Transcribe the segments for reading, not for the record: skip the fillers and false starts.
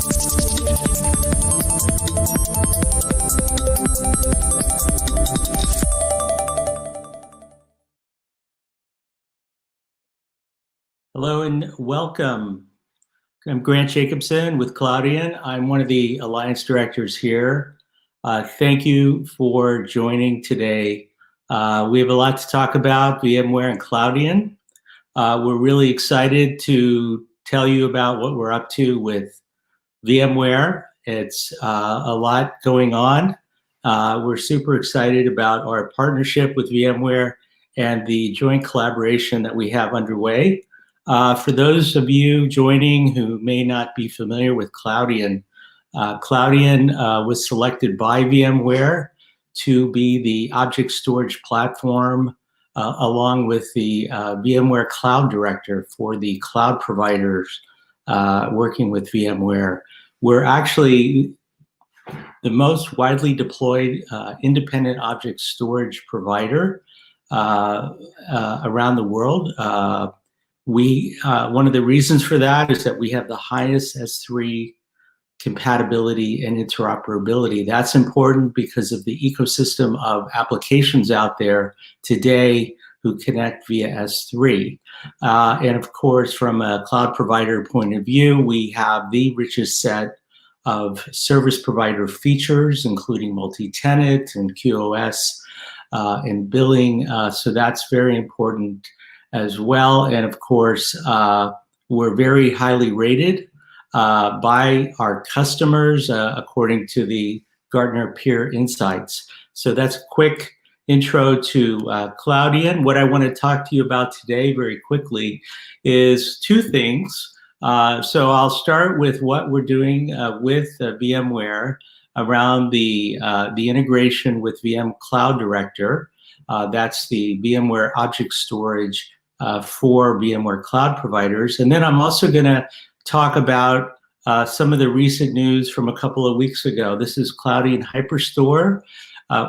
Hello and welcome. I'm Grant Jacobson with Cloudian. I'm one of the Alliance Directors here. Thank you for joining today. We have a lot to talk about VMware and Cloudian. We're really excited to tell you about what we're up to with VMware. It's a lot going on. We're super excited about our partnership with VMware and the joint collaboration that we have underway. For those of you joining who may not be familiar with Cloudian, Cloudian was selected by VMware to be the object storage platform along with the VMware Cloud Director for the cloud providers working with VMware. We're actually the most widely deployed independent object storage provider around the world. One of the reasons for that is that we have the highest S3 compatibility and interoperability. That's important because of the ecosystem of applications out there today who connect via S3. And of course, from a cloud provider point of view, we have the richest set of service provider features, including multi-tenant and QoS and billing. So that's very important as well. And of course, we're very highly rated by our customers according to the Gartner Peer Insights. So that's a quick intro to Cloudian. What I want to talk to you about today very quickly is two things. So I'll start with what we're doing with VMware around the integration with VM Cloud Director. That's the VMware object storage for VMware cloud providers. And then I'm also going to talk about some of the recent news from a couple of weeks ago. This is Cloudian Hyperstore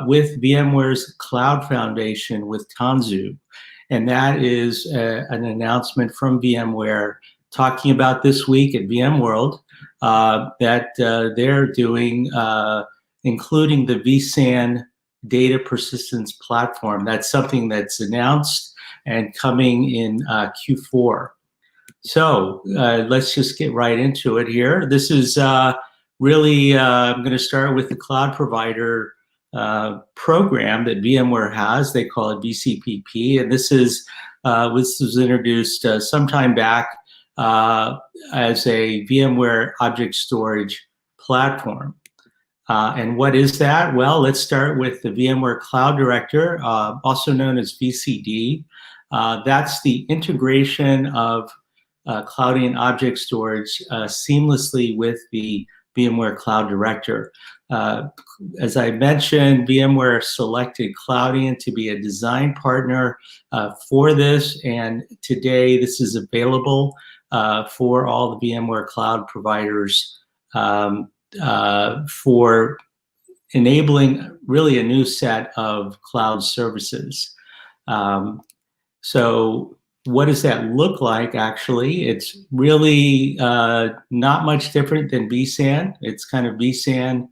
with VMware's Cloud Foundation with Tanzu. And that is an announcement from VMware talking about this week at VMworld that they're doing, including the vSAN data persistence platform. That's something that's announced and coming in Q4. So let's just get right into it here. This is really, I'm going to start with the cloud provider program that VMware has. They call it VCPP, and this was introduced sometime back as a VMware object storage platform. And what is that? Well, let's start with the VMware Cloud Director, also known as VCD. That's the integration of Cloudian object storage seamlessly with the VMware Cloud Director. As I mentioned, VMware selected Cloudian to be a design partner for this, and today this is available for all the VMware Cloud providers for enabling really a new set of cloud services. So what does that look like, actually? It's really not much different than vSAN. It's kind of vSAN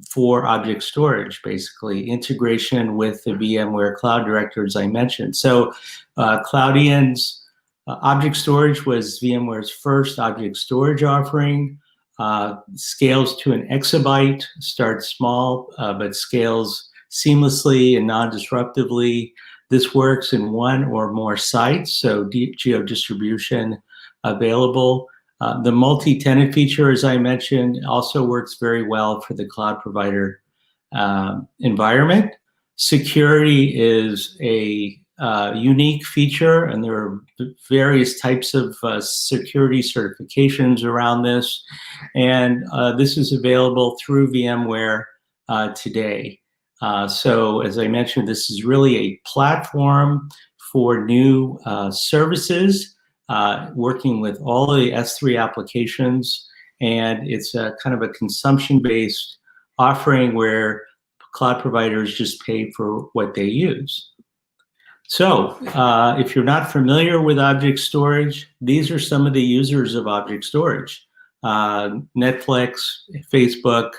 for object storage, basically, integration with the VMware Cloud Director, as I mentioned. So Cloudian's object storage was VMware's first object storage offering. Scales to an exabyte, starts small, but scales seamlessly and non-disruptively. This works in one or more sites, so geo-distribution available. The multi-tenant feature, as I mentioned, also works very well for the cloud provider environment. Security is a unique feature, and there are various types of security certifications around this, and this is available through VMware today. So as I mentioned, this is really a platform for new services, working with all of the S3 applications, and it's a kind of a consumption-based offering where cloud providers just pay for what they use. So if you're not familiar with object storage, these are some of the users of object storage. Netflix, Facebook,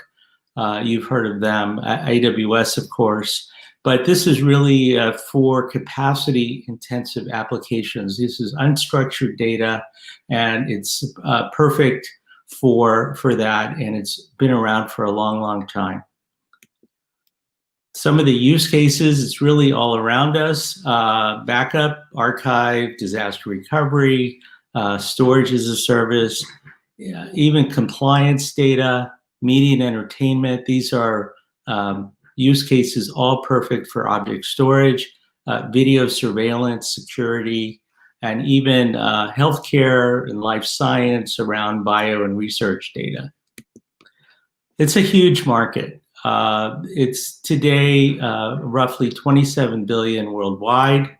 you've heard of them, AWS, of course. But this is really for capacity-intensive applications. This is unstructured data, and it's perfect for that, and it's been around for a long, long time. Some of the use cases, it's really all around us. Backup, archive, disaster recovery, storage as a service, even compliance data, media and entertainment. These are use cases all perfect for object storage, video surveillance, security, and even healthcare and life science around bio and research data. It's a huge market. It's today roughly 27 billion worldwide,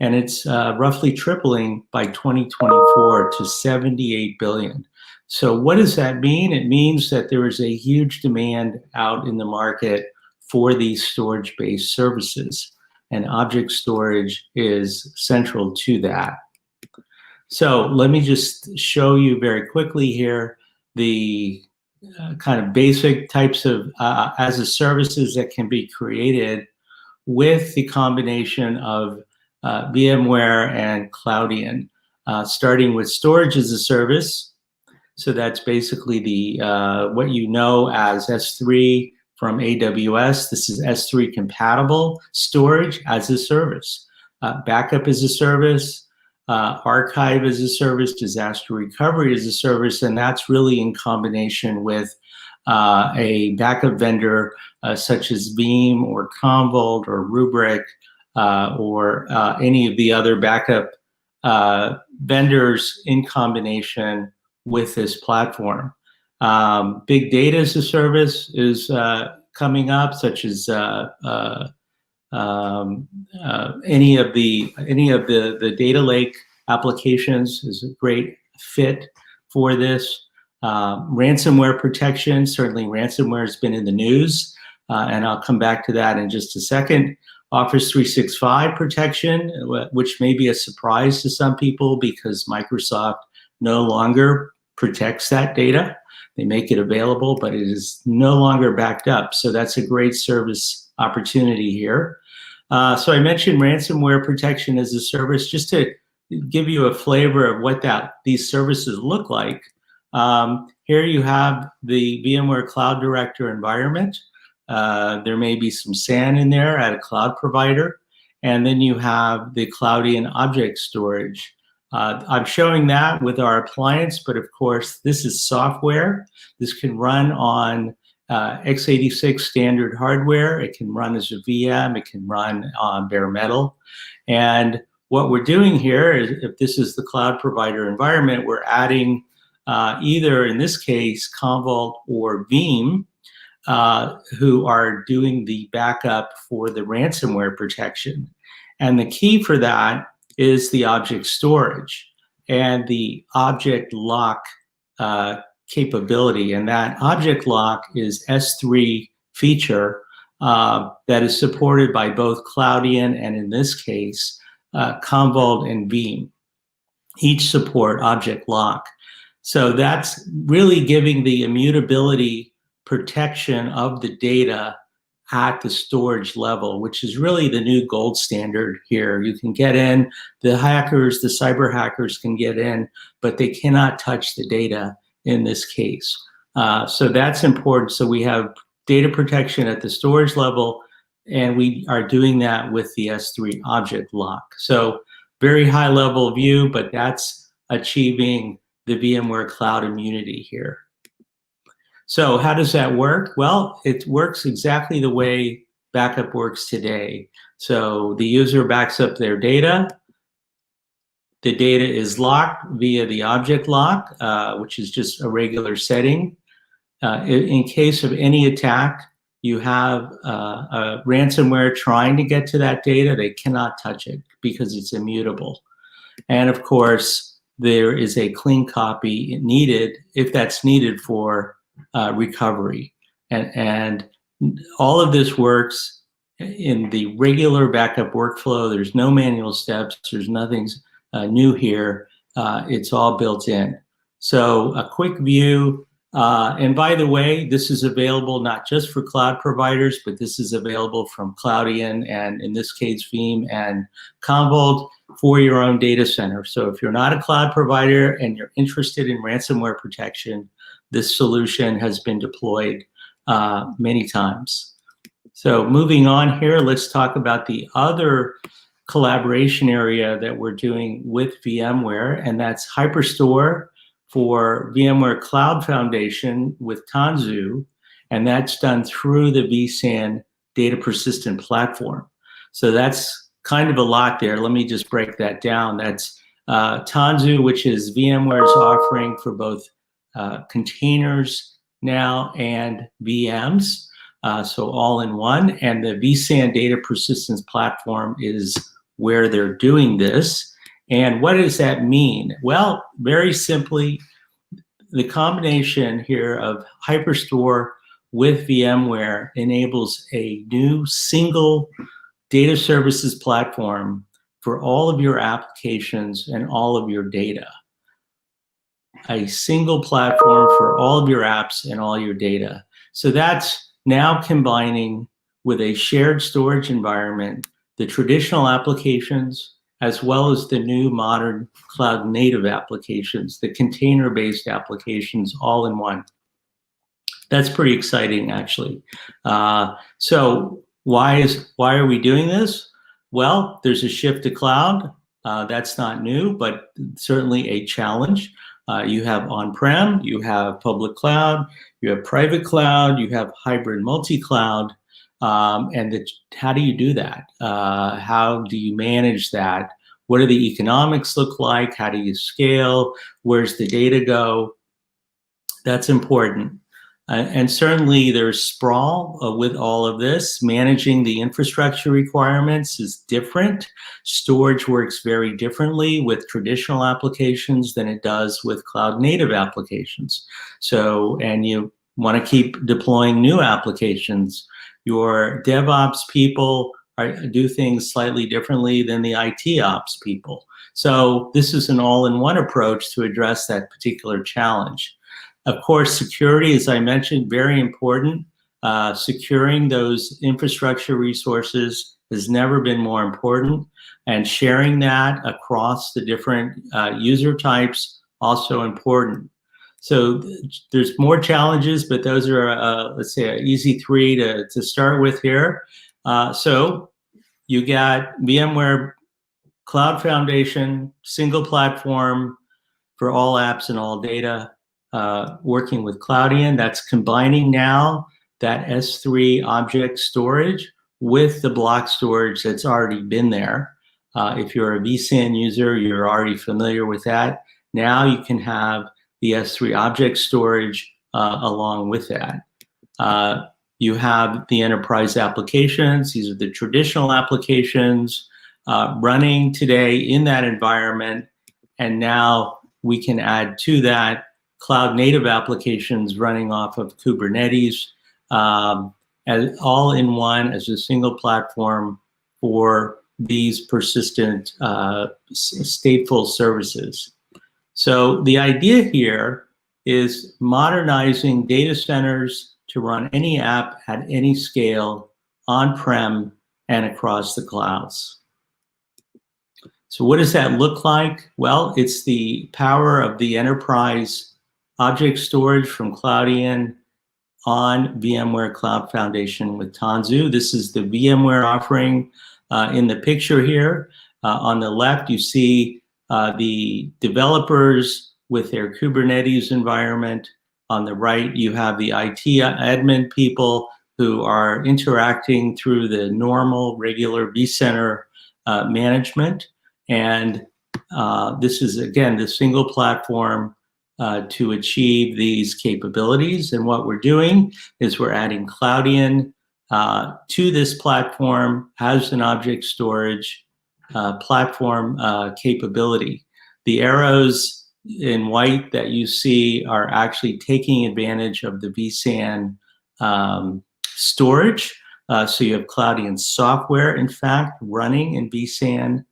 and it's roughly tripling by 2024 to 78 billion. So what does that mean? It means that there is a huge demand out in the market for these storage-based services, and object storage is central to that. So let me just show you very quickly here the kind of basic types of as-a-services that can be created with the combination of VMware and Cloudian, starting with storage as a service. So that's basically the what you know as S3 from AWS. This is S3 compatible storage as a service, backup as a service, archive as a service, disaster recovery as a service, and that's really in combination with a backup vendor such as Veeam or Commvault or Rubrik or any of the other backup vendors in combination with this platform. Big data as a service is coming up, such as any of the data lake applications is a great fit for this. Ransomware protection, certainly ransomware has been in the news, and I'll come back to that in just a second. Office 365 protection, which may be a surprise to some people because Microsoft no longer protects that data. They make it available, but it is no longer backed up. So that's a great service opportunity here. So I mentioned ransomware protection as a service, just to give you a flavor of what these services look like. Here you have the VMware Cloud Director environment. There may be some SAN in there at a cloud provider. And then you have the Cloudian object storage. I'm showing that with our appliance, but of course, this is software. This can run on x86 standard hardware. It can run as a VM. It can run on bare metal. And what we're doing here is, if this is the cloud provider environment, we're adding either, in this case, Commvault or Veeam, who are doing the backup for the ransomware protection. And the key for that is the object storage and the object lock capability. And that object lock is S3 feature that is supported by both Cloudian and, in this case, Commvault and Veeam. Each support object lock. So that's really giving the immutability protection of the data at the storage level, which is really the new gold standard here. You can get in, the hackers, the cyber hackers can get in, but they cannot touch the data in this case. So that's important. So we have data protection at the storage level, and we are doing that with the S3 object lock. So very high level view, but that's achieving the VMware Cloud immunity here. So how does that work? Well, it works exactly the way backup works today. So the user backs up their data. The data is locked via the object lock, which is just a regular setting. In case of any attack, you have a ransomware trying to get to that data. They cannot touch it because it's immutable. And of course, there is a clean copy needed if that's needed for recovery. And all of this works in the regular backup workflow. There's no manual steps. There's nothing new here. It's all built in. So a quick view, and by the way, this is available not just for cloud providers, but this is available from Cloudian and in this case, Veeam and Commvault for your own data center. So if you're not a cloud provider and you're interested in ransomware protection, this solution has been deployed many times. So moving on here, let's talk about the other collaboration area that we're doing with VMware, and that's Hyperstore for VMware Cloud Foundation with Tanzu, and that's done through the vSAN data persistent platform. So that's kind of a lot there. Let me just break that down. That's Tanzu, which is VMware's offering for both containers now and VMs. So all in one, and the vSAN data persistence platform is where they're doing this. And what does that mean? Well, very simply, the combination here of Hyperstore with VMware enables a new single data services platform for all of your applications and all of your data. A single platform for all of your apps and all your data. So that's now combining with a shared storage environment, the traditional applications, as well as the new modern cloud native applications, the container-based applications, all in one. That's pretty exciting, actually. So why are we doing this? Well, there's a shift to cloud. That's not new, but certainly a challenge. You have on-prem, you have public cloud, you have private cloud, you have hybrid multi-cloud, and how do you do that? How do you manage that? What do the economics look like? How do you scale? Where's the data go? That's important. And certainly there's sprawl with all of this. Managing the infrastructure requirements is different. Storage works very differently with traditional applications than it does with cloud native applications. So, and you want to keep deploying new applications. Your DevOps people do things slightly differently than the IT ops people. So this is an all-in-one approach to address that particular challenge. Of course, security, as I mentioned, very important. Securing those infrastructure resources has never been more important, and sharing that across the different user types also important. So there's more challenges, but those are, let's say, an easy three to start with here. So you got VMware Cloud Foundation, single platform for all apps and all data. Working with Cloudian, that's combining now that S3 object storage with the block storage that's already been there. If you're a vSAN user, you're already familiar with that. Now you can have the S3 object storage along with that. You have the enterprise applications. These are the traditional applications running today in that environment. And now we can add to that cloud native applications running off of Kubernetes, as all in one as a single platform for these persistent stateful services. So the idea here is modernizing data centers to run any app at any scale, on-prem and across the clouds. So what does that look like? Well, it's the power of the enterprise object storage from Cloudian on VMware Cloud Foundation with Tanzu. This is the VMware offering in the picture here. On the left, you see the developers with their Kubernetes environment. On the right, you have the IT admin people who are interacting through the normal, regular vCenter management. And this is, again, the single platform to achieve these capabilities. And what we're doing is we're adding Cloudian to this platform as an object storage platform capability. The arrows in white that you see are actually taking advantage of the vSAN storage. So you have Cloudian software, in fact, running in vSAN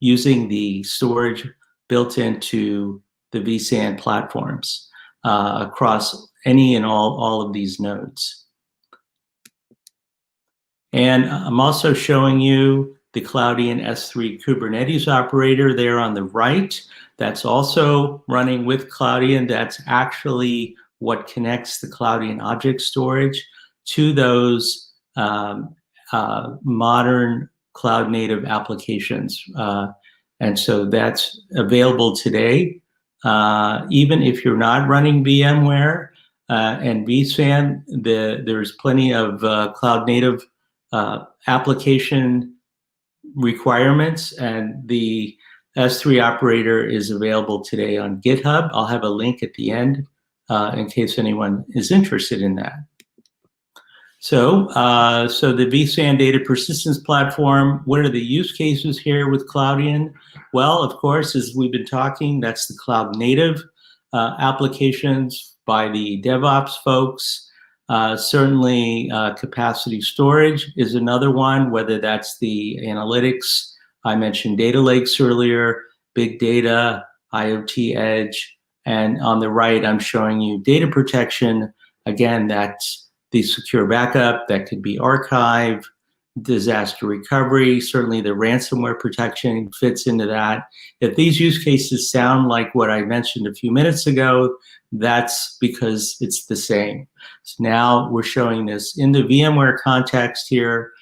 using the storage built into the vSAN platforms across any and all of these nodes. And I'm also showing you the Cloudian S3 Kubernetes operator there on the right. That's also running with Cloudian. That's actually what connects the Cloudian object storage to those modern cloud native applications. And so that's available today. Even if you're not running VMware and vSAN, there's plenty of cloud native application requirements, and the S3 operator is available today on GitHub. I'll have a link at the end in case anyone is interested in that. So the vSAN data persistence platform, what are the use cases here with Cloudian? Well, of course, as we've been talking, that's the cloud native applications by the DevOps folks. Certainly capacity storage is another one, whether that's the analytics. I mentioned data lakes earlier, big data, IoT edge, and on the right, I'm showing you data protection. Again, that's the secure backup, that could be archive, disaster recovery, certainly the ransomware protection fits into that. If these use cases sound like what I mentioned a few minutes ago, that's because it's the same. So now we're showing this in the VMware context here,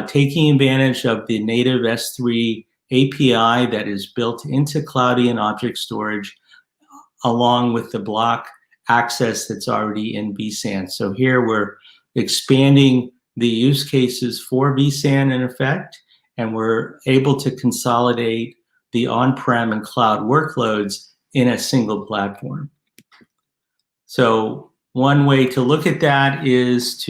taking advantage of the native S3 API that is built into Cloudian object storage, along with the block access that's already in vSAN. So here we're expanding the use cases for vSAN in effect, and we're able to consolidate the on-prem and cloud workloads in a single platform. So one way to look at that is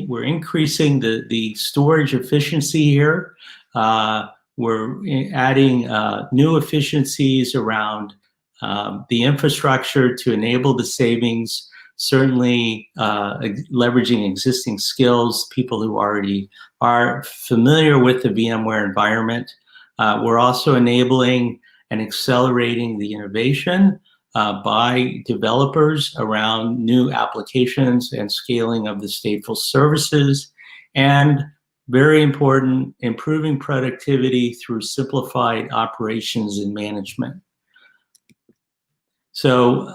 we're increasing the storage efficiency here. We're adding new efficiencies around the infrastructure to enable the savings, certainly leveraging existing skills, people who already are familiar with the VMware environment. We're also enabling and accelerating the innovation by developers around new applications and scaling of the stateful services. And very important, improving productivity through simplified operations and management. So,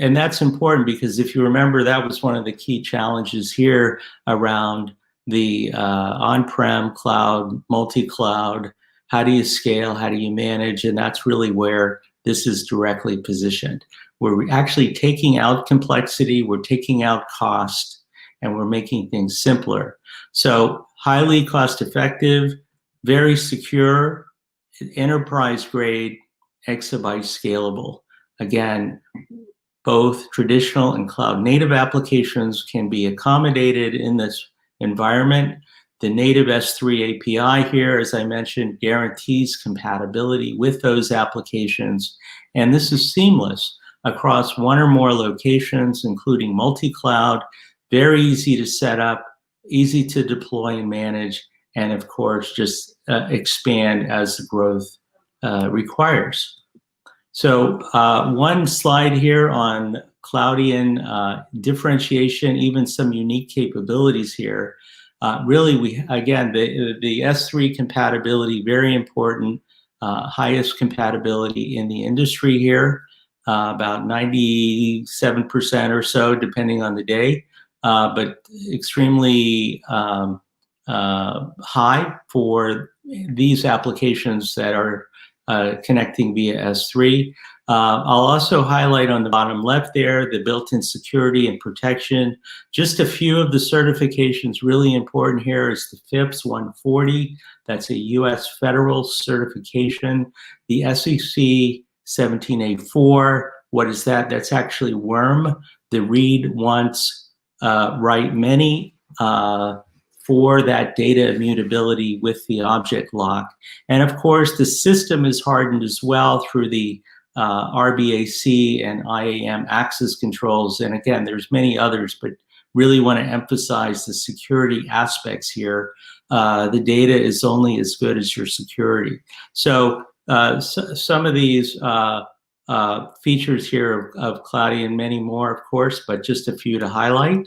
and that's important because if you remember, that was one of the key challenges here around the on-prem cloud, multi-cloud. How do you scale? How do you manage? And that's really where this is directly positioned. We're actually taking out complexity, we're taking out cost, and we're making things simpler. So highly cost-effective, very secure, enterprise-grade, exabyte scalable. Again, both traditional and cloud native applications can be accommodated in this environment. The native S3 API here, as I mentioned, guarantees compatibility with those applications. And this is seamless across one or more locations, including multi-cloud, very easy to set up, easy to deploy and manage, and of course, just expand as the growth requires. So one slide here on Cloudian differentiation, even some unique capabilities here. Really, again, the S3 compatibility, very important, highest compatibility in the industry here, about 97% or so, depending on the day, but extremely high for these applications that are connecting via S3. I'll also highlight on the bottom left there the built-in security and protection. Just a few of the certifications really important here is the FIPS 140. That's a US federal certification. The SEC 17A4, what is that? That's actually WORM, the read once, write many, for that data immutability with the object lock. And of course, the system is hardened as well through the RBAC and IAM access controls. And again, there's many others, but really want to emphasize the security aspects here. The data is only as good as your security. So some of these features here of Cloudian, many more, of course, but just a few to highlight.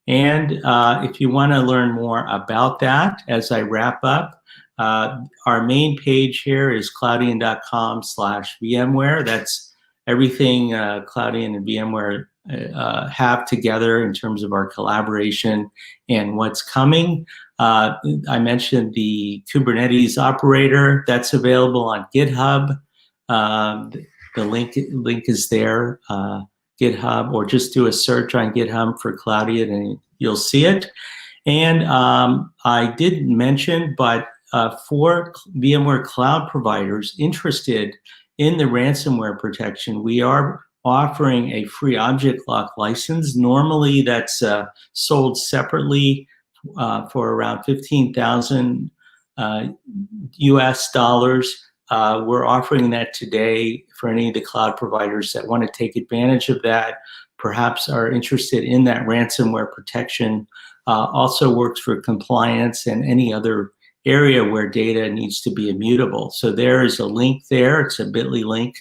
And if you want to learn more about that, as I wrap up, our main page here is cloudian.com/VMware. That's everything Cloudian and VMware have together in terms of our collaboration and what's coming. I mentioned the Kubernetes operator that's available on GitHub. The link is there, GitHub, or just do a search on GitHub for Cloudian and you'll see it. And I did mention, but for VMware cloud providers interested in the ransomware protection, we are offering a free object lock license. Normally that's sold separately for around $15,000 US dollars. We're offering that today for any of the cloud providers that want to take advantage of that, perhaps are interested in that ransomware protection. Also works for compliance and any other area where data needs to be immutable. So there is a link there. It's a bit.ly link.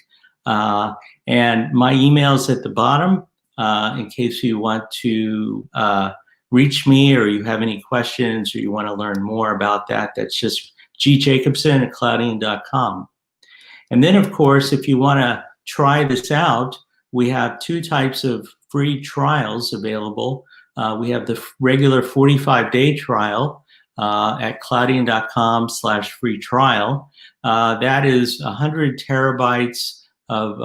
And my email is at the bottom in case you want to reach me or you have any questions or you want to learn more about that. That's just gjacobson@cloudian.com. And then, of course, if you want to try this out, we have two types of free trials available. We have the regular 45-day trial at cloudian.com/free trial. That is 100 terabytes of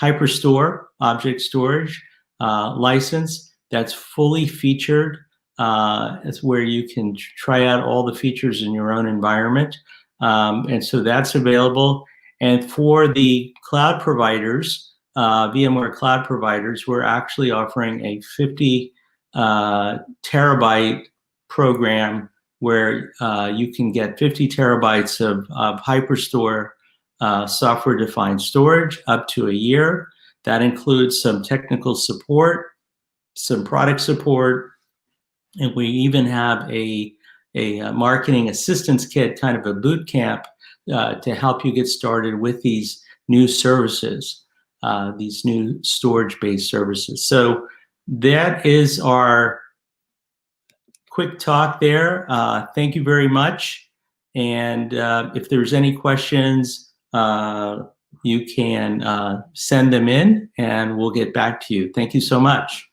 Hyperstore object storage license that's fully featured. It's where you can try out all the features in your own environment. And so that's available. And for the cloud providers, VMware cloud providers, we're actually offering a 50 terabyte program where you can get 50 terabytes of Hyperstore software-defined storage up to a year. That includes some technical support, some product support, and we even have a marketing assistance kit, kind of a boot camp, to help you get started with these new services, these new storage-based services. So that is our quick talk there. Thank you very much. And if there's any questions, you can send them in and we'll get back to you. Thank you so much.